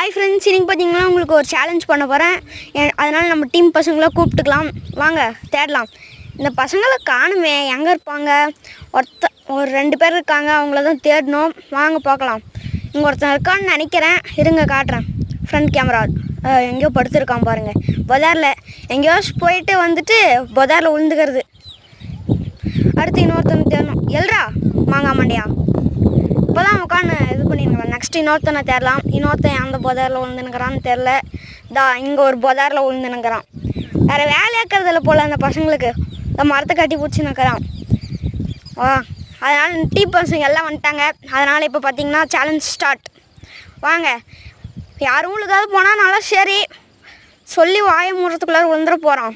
Hi friends, இன்றைக்கி பார்த்தீங்கன்னா உங்களுக்கு ஒரு சேலஞ்ச் பண்ண போகிறேன். அதனால் நம்ம டீம் பசங்களை கூப்பிட்டுக்கலாம். வாங்க தேடலாம். இந்த பசங்களை காணுமே, எங்கே இருப்பாங்க? ஒரு 2 பேர் இருக்காங்க, அவங்கள தான் தேடணும். வாங்க பார்க்கலாம். இங்கே ஒருத்தன் இருக்கான்னு நினைக்கிறேன். இருங்க காட்டுறேன். ஃப்ரண்ட் கேமரா எங்கேயோ படுத்துருக்கான் பாருங்கள். பஜாரில் எங்கேயோ போயிட்டு வந்துட்டு பஜாரில் விழுந்துக்கிறது. அடுத்து இன்னொருத்தனை தேடணும். எல்ரா மாங்காய் மண்டையா, இப்போ தான் உட்காந்து இது பண்ணிருக்கலாம். நெக்ஸ்ட் இன்னொருத்தனை தேடலாம். இன்னொருத்தன் அந்த பஜாரில் விழுந்துனுக்கிறான்னு தெரில. இங்கே ஒரு பஜாரில் விழுந்துனுக்கிறான். வேறு வேலையாக்கிறதில்ல போல் அந்த பசங்களுக்கு. இந்த மரத்தை கட்டி பிடிச்சி நிற்கிறான். அதனால் டீ பசங்க எல்லாம் வந்துட்டாங்க. அதனால் இப்போ பார்த்தீங்கன்னா சேலஞ்ச் ஸ்டார்ட். வாங்க, யாரும் உங்களுக்காவது போனால் நல்லா சரி சொல்லி வாயை மூடுறதுக்குள்ளார விழுந்துட போகிறான்.